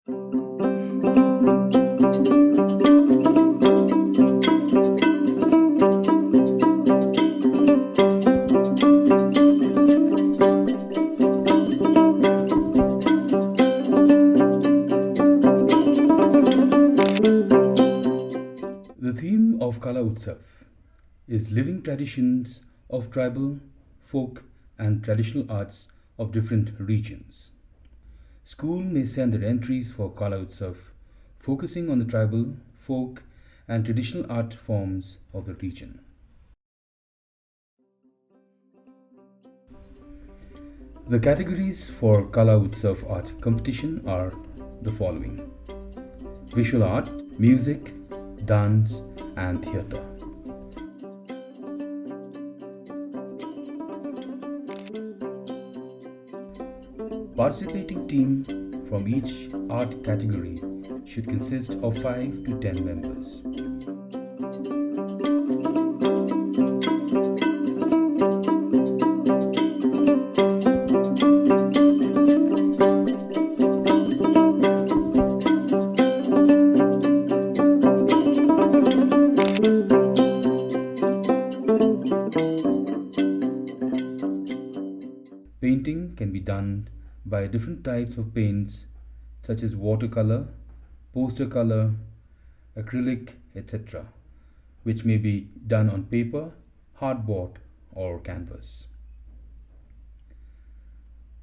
The theme of Kala Utsav is living traditions of tribal, folk, and traditional arts of different regions. School may send their entries for Kala Utsav, focusing on the tribal, folk, and traditional art forms of the region. The categories for Kala Utsav art competition are the following: visual art, music, dance, and theatre. Participating team from each art category should consist of 5 to 10 members. Painting can be done by different types of paints such as watercolor, poster color, acrylic, etc., which may be done on paper, hardboard, or canvas.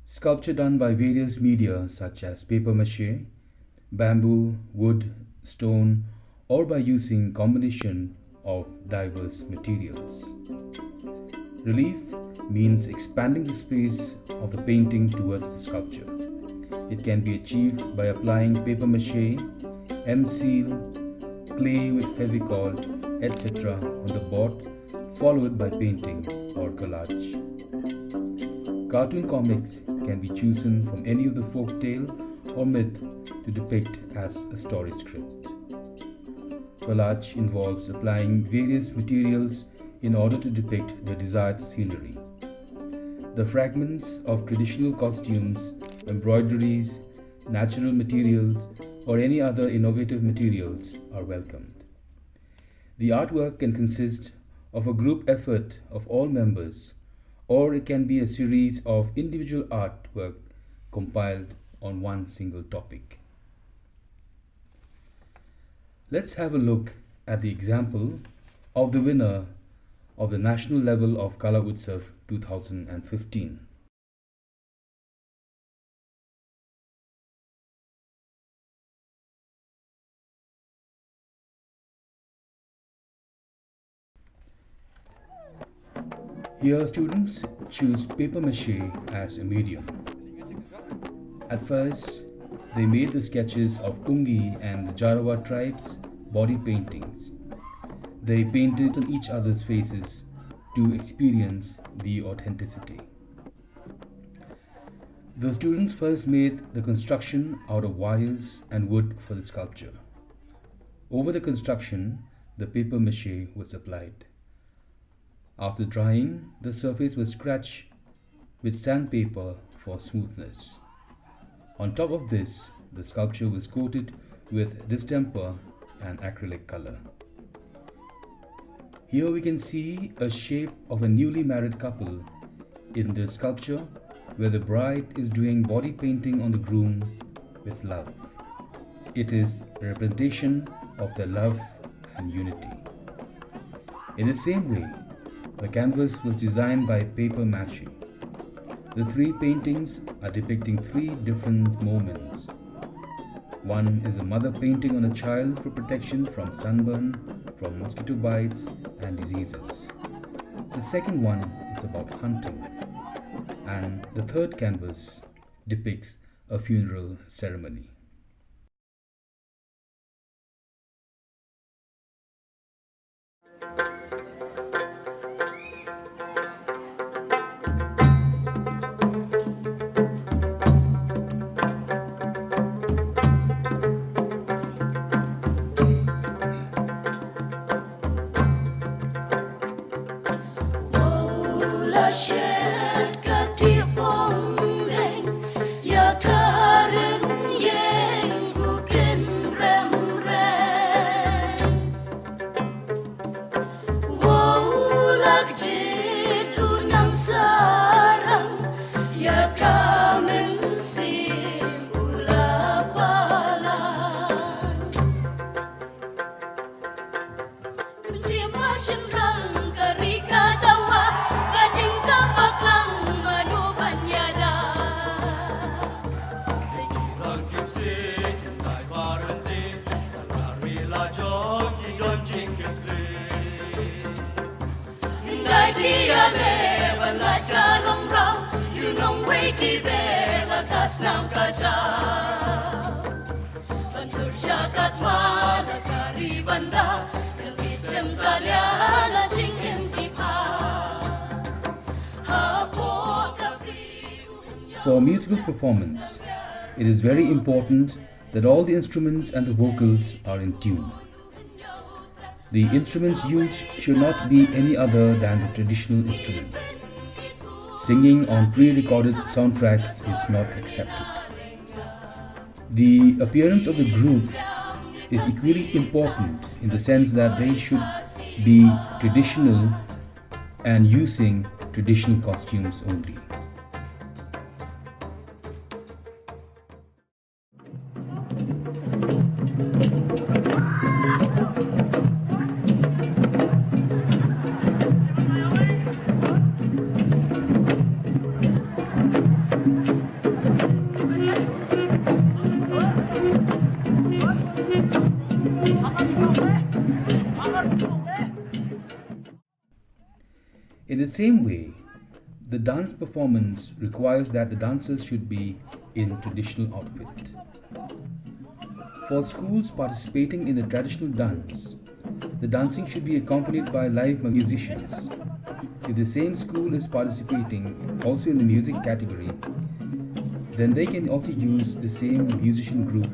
Sculpture done by various media such as paper mache, bamboo, wood, stone, or by using combination of diverse materials. Relief means expanding the space of the painting towards the sculpture. It can be achieved by applying paper mache, M-seal, clay with fevicol, etc. on the board, followed by painting or collage. Cartoon comics can be chosen from any of the folk tale or myth to depict as a story script. Collage involves applying various materials in order to depict the desired scenery. The fragments of traditional costumes, embroideries, natural materials, or any other innovative materials are welcomed. The artwork can consist of a group effort of all members, or it can be a series of individual artwork compiled on one single topic. Let's have a look at the example of the winner of the national level of Kala Utsav 2015. Here students choose paper mache as a medium. At first, they made the sketches of Ungi and the Jarawa tribes' body paintings. They painted on each other's faces to experience the authenticity. The students first made the construction out of wires and wood for the sculpture. Over the construction, the paper mache was applied. After drying, the surface was scratched with sandpaper for smoothness. On top of this, the sculpture was coated with distemper and acrylic color. Here we can see a shape of a newly married couple in the sculpture where the bride is doing body painting on the groom with love. It is a representation of their love and unity. In the same way, the canvas was designed by paper mache. The three paintings are depicting three different moments. One is a mother painting on a child for protection from sunburn, from mosquito bites and diseases. The second one is about hunting. And the third canvas depicts a funeral ceremony. Shed kati bong deng ya tharen ye nung wakey bela tas ng kaja. Bantur siya katwala karibanda, nabitlem salyana chingim ipa. For musical performance, it is very important that all the instruments and the vocals are in tune. The instruments used should not be any other than the traditional instrument. Singing on pre-recorded soundtrack is not accepted. The appearance of the group is equally important in the sense that they should be traditional and using traditional costumes only. In the same way, the dance performance requires that the dancers should be in traditional outfit. For schools participating in the traditional dance, the dancing should be accompanied by live musicians. If the same school is participating also in the music category, then they can also use the same musician group.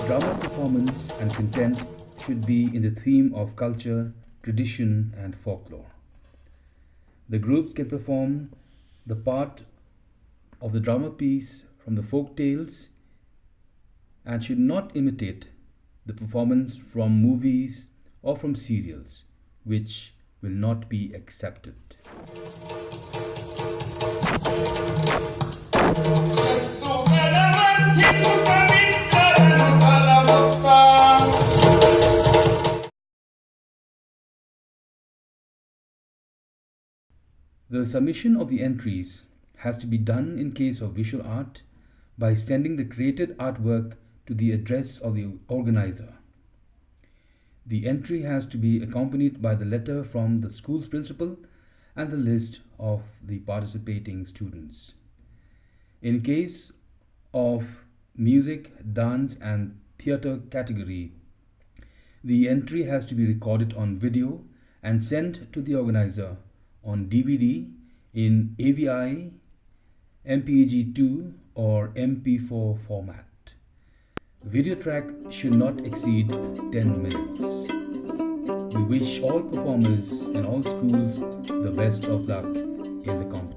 Drama performance and content should be in the theme of culture, tradition, and folklore. The groups can perform the part of the drama piece from the folk tales and should not imitate the performance from movies or from serials, which will not be accepted. The submission of the entries has to be done in case of visual art by sending the created artwork to the address of the organizer. The entry has to be accompanied by the letter from the school's principal and the list of the participating students. In case of music, dance, and theatre category, the entry has to be recorded on video and sent to the organizer on DVD in AVI, MPEG-2 or MP4 format. Video track should not exceed 10 minutes. We wish all performers in all schools the best of luck in the competition.